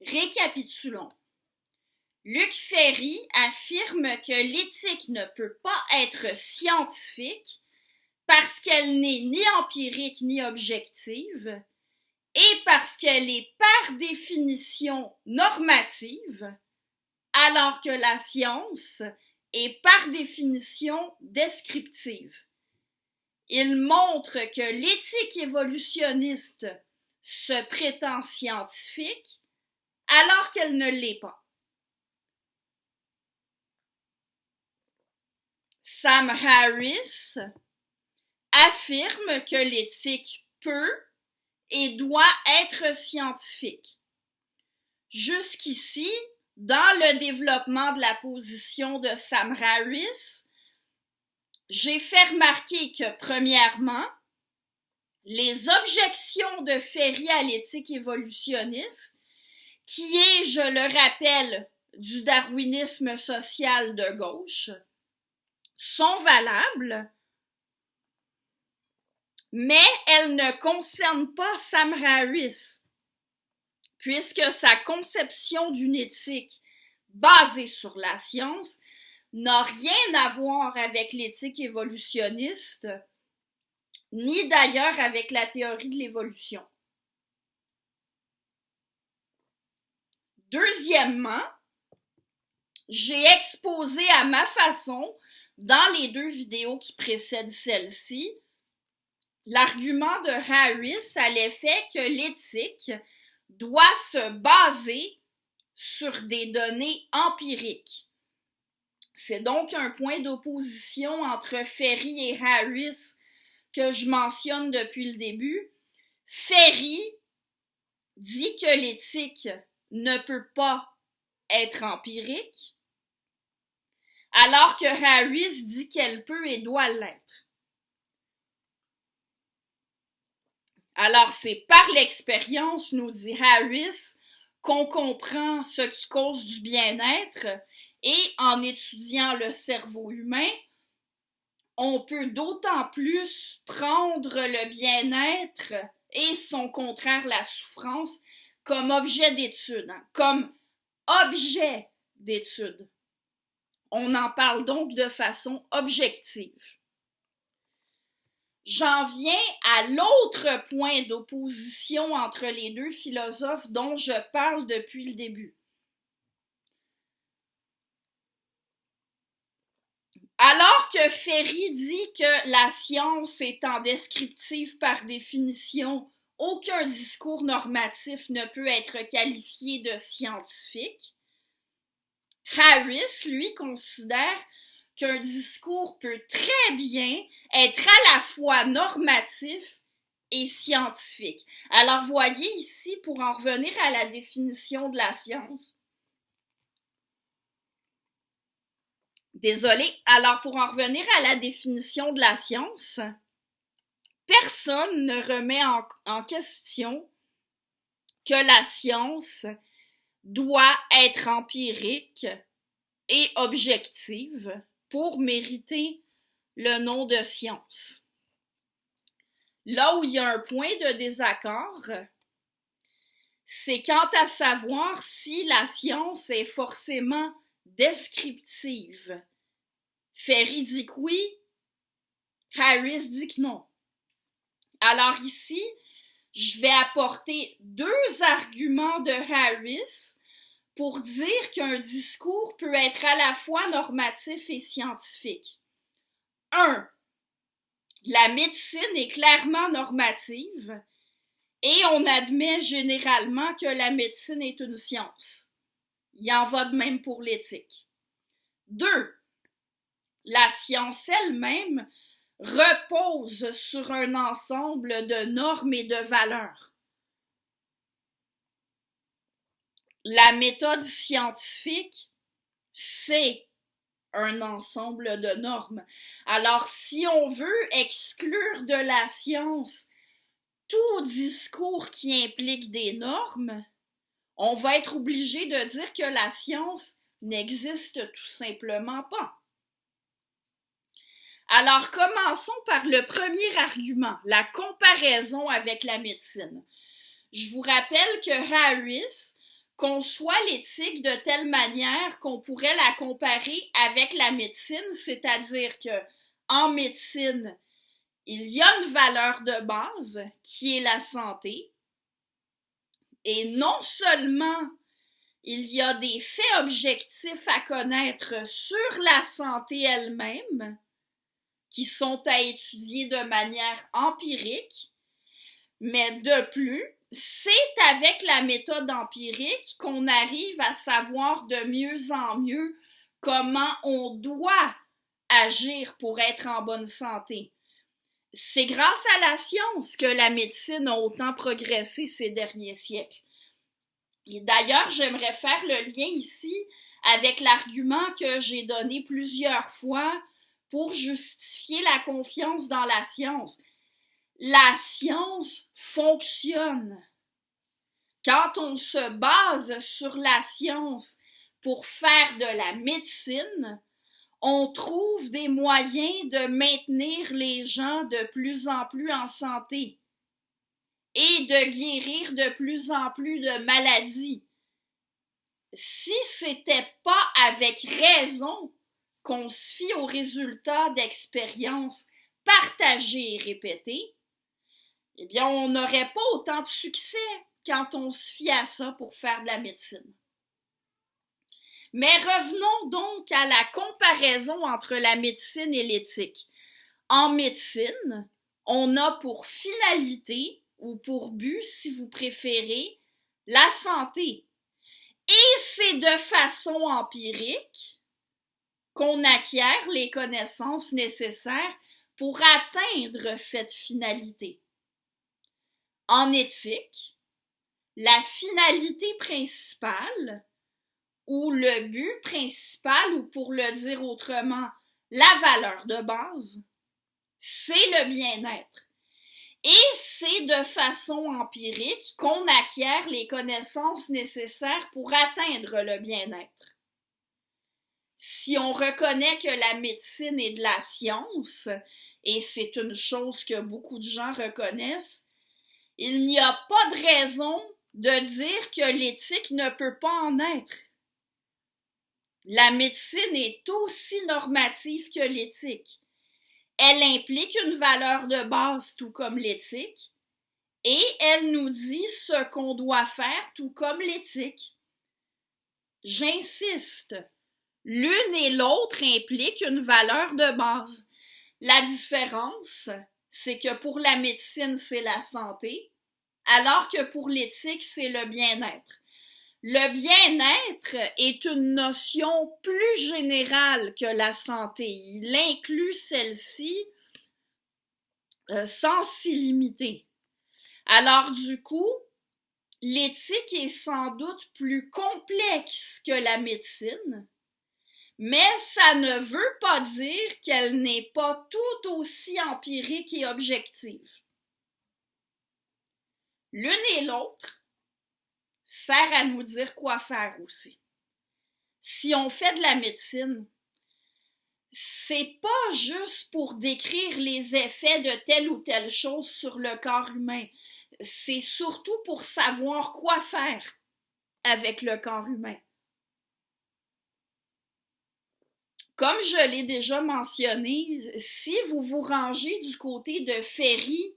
Récapitulons. Luc Ferry affirme que l'éthique ne peut pas être scientifique parce qu'elle n'est ni empirique ni objective et parce qu'elle est par définition normative, alors que la science est par définition descriptive. Il montre que l'éthique évolutionniste se prétend scientifique alors qu'elle ne l'est pas. Sam Harris affirme que l'éthique peut et doit être scientifique. Jusqu'ici, dans le développement de la position de Sam Harris, j'ai fait remarquer que, premièrement, les objections de Ferry à l'éthique évolutionniste, qui est, je le rappelle, du darwinisme social de gauche, sont valables, mais elles ne concernent pas Sam Harris, puisque sa conception d'une éthique basée sur la science n'a rien à voir avec l'éthique évolutionniste, ni d'ailleurs avec la théorie de l'évolution. Deuxièmement, j'ai exposé à ma façon, dans les 2 vidéos qui précèdent celle-ci, l'argument de Harris à l'effet que l'éthique doit se baser sur des données empiriques. C'est donc un point d'opposition entre Ferry et Harris que je mentionne depuis le début. Ferry dit que l'éthique ne peut pas être empirique, alors que Harris dit qu'elle peut et doit l'être. Alors, c'est par l'expérience, nous dit Harris, qu'on comprend ce qui cause du bien-être et en étudiant le cerveau humain, on peut d'autant plus prendre le bien-être et son contraire, la souffrance, comme objet d'étude, comme objet d'étude. On en parle donc de façon objective. J'en viens à l'autre point d'opposition entre les 2 philosophes dont je parle depuis le début. Alors que Ferry dit que la science étant descriptive par définition, aucun discours normatif ne peut être qualifié de scientifique, Harris, lui, considère qu'un discours peut très bien être à la fois normatif et scientifique. Alors, voyez ici, pour en revenir à la définition de la science. Alors pour en revenir à la définition de la science, personne ne remet en question que la science doit être empirique et objective pour mériter le nom de science. Là où il y a un point de désaccord, c'est quant à savoir si la science est forcément descriptive. Ferry dit que oui, Harris dit que non. Alors ici, je vais apporter 2 arguments de Harris pour dire qu'un discours peut être à la fois normatif et scientifique. 1. La médecine est clairement normative et on admet généralement que la médecine est une science. Il en va de même pour l'éthique. 2. La science elle-même repose sur un ensemble de normes et de valeurs. La méthode scientifique, c'est un ensemble de normes. Alors, si on veut exclure de la science tout discours qui implique des normes, on va être obligé de dire que la science n'existe tout simplement pas. Alors, commençons par le premier argument, la comparaison avec la médecine. Je vous rappelle que Harris conçoit l'éthique de telle manière qu'on pourrait la comparer avec la médecine, c'est-à-dire que en médecine, il y a une valeur de base qui est la santé, et non seulement il y a des faits objectifs à connaître sur la santé elle-même, qui sont à étudier de manière empirique, mais de plus, c'est avec la méthode empirique qu'on arrive à savoir de mieux en mieux comment on doit agir pour être en bonne santé. C'est grâce à la science que la médecine a autant progressé ces derniers siècles. Et d'ailleurs, j'aimerais faire le lien ici avec l'argument que j'ai donné plusieurs fois pour justifier la confiance dans la science. La science fonctionne. Quand on se base sur la science pour faire de la médecine, on trouve des moyens de maintenir les gens de plus en plus en santé et de guérir de plus en plus de maladies. Si c'était pas avec raison qu'on se fie aux résultats d'expériences partagées et répétées, eh bien, on n'aurait pas autant de succès quand on se fie à ça pour faire de la médecine. Mais revenons donc à la comparaison entre la médecine et l'éthique. En médecine, on a pour finalité, ou pour but, si vous préférez, la santé. Et c'est de façon empirique qu'on acquiert les connaissances nécessaires pour atteindre cette finalité. En éthique, la finalité principale, ou le but principal, ou pour le dire autrement, la valeur de base, c'est le bien-être. Et c'est de façon empirique qu'on acquiert les connaissances nécessaires pour atteindre le bien-être. Si on reconnaît que la médecine est de la science, et c'est une chose que beaucoup de gens reconnaissent, il n'y a pas de raison de dire que l'éthique ne peut pas en être. La médecine est aussi normative que l'éthique. Elle implique une valeur de base tout comme l'éthique, et elle nous dit ce qu'on doit faire tout comme l'éthique. J'insiste, l'une et l'autre impliquent une valeur de base. La différence, c'est que pour la médecine, c'est la santé, alors que pour l'éthique, c'est le bien-être. Le bien-être est une notion plus générale que la santé. Il inclut celle-ci sans s'y limiter. Alors du coup, l'éthique est sans doute plus complexe que la médecine, mais ça ne veut pas dire qu'elle n'est pas tout aussi empirique et objective. L'une et l'autre sert à nous dire quoi faire aussi. Si on fait de la médecine, c'est pas juste pour décrire les effets de telle ou telle chose sur le corps humain. C'est surtout pour savoir quoi faire avec le corps humain. Comme je l'ai déjà mentionné, si vous vous rangez du côté de Ferry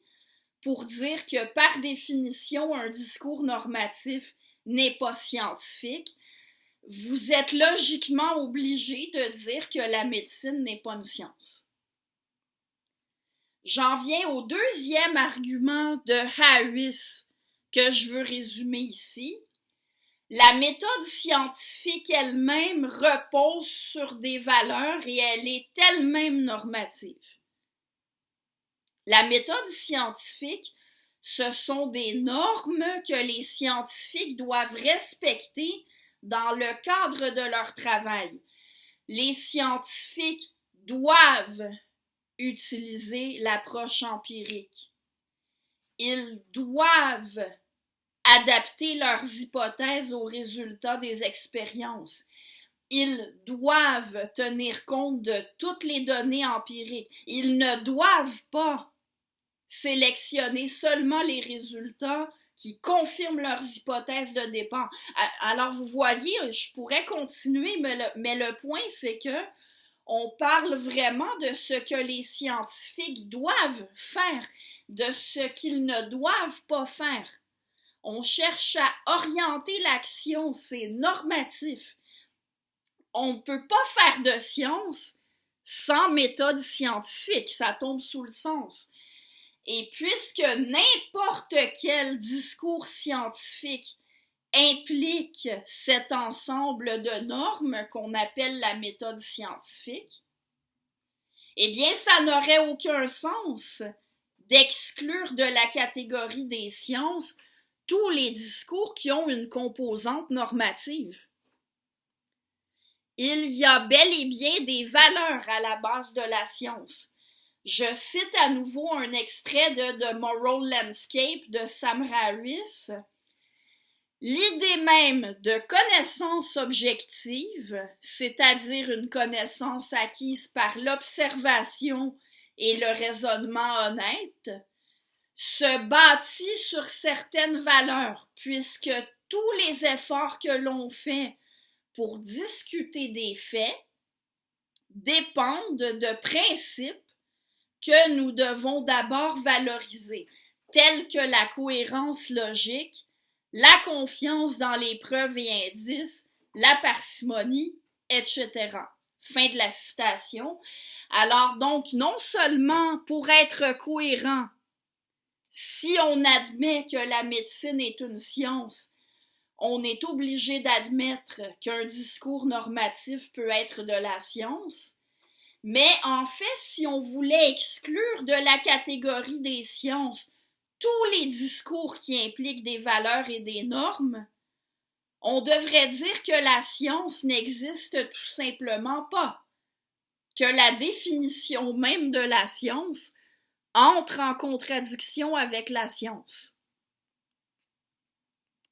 pour dire que par définition un discours normatif n'est pas scientifique, vous êtes logiquement obligé de dire que la médecine n'est pas une science. J'en viens au deuxième argument de Harris que je veux résumer ici. La méthode scientifique elle-même repose sur des valeurs et elle est elle-même normative. La méthode scientifique, ce sont des normes que les scientifiques doivent respecter dans le cadre de leur travail. Les scientifiques doivent utiliser l'approche empirique. Ils doivent adapter leurs hypothèses aux résultats des expériences. Ils doivent tenir compte de toutes les données empiriques. Ils ne doivent pas sélectionner seulement les résultats qui confirment leurs hypothèses de départ. Alors, vous voyez, je pourrais continuer, mais le point, c'est que on parle vraiment de ce que les scientifiques doivent faire, de ce qu'ils ne doivent pas faire. On cherche à orienter l'action, c'est normatif. On ne peut pas faire de science sans méthode scientifique, ça tombe sous le sens. Et puisque n'importe quel discours scientifique implique cet ensemble de normes qu'on appelle la méthode scientifique, eh bien, ça n'aurait aucun sens d'exclure de la catégorie des sciences tous les discours qui ont une composante normative. Il y a bel et bien des valeurs à la base de la science. Je cite à nouveau un extrait de The Moral Landscape de Sam Harris. L'idée même de connaissance objective, c'est-à-dire une connaissance acquise par l'observation et le raisonnement honnête, se bâtit sur certaines valeurs, puisque tous les efforts que l'on fait pour discuter des faits dépendent de principes que nous devons d'abord valoriser, tels que la cohérence logique, la confiance dans les preuves et indices, la parcimonie, etc. Fin de la citation. Alors donc, non seulement pour être cohérent, si on admet que la médecine est une science, on est obligé d'admettre qu'un discours normatif peut être de la science, mais en fait, si on voulait exclure de la catégorie des sciences tous les discours qui impliquent des valeurs et des normes, on devrait dire que la science n'existe tout simplement pas, que la définition même de la science entre en contradiction avec la science.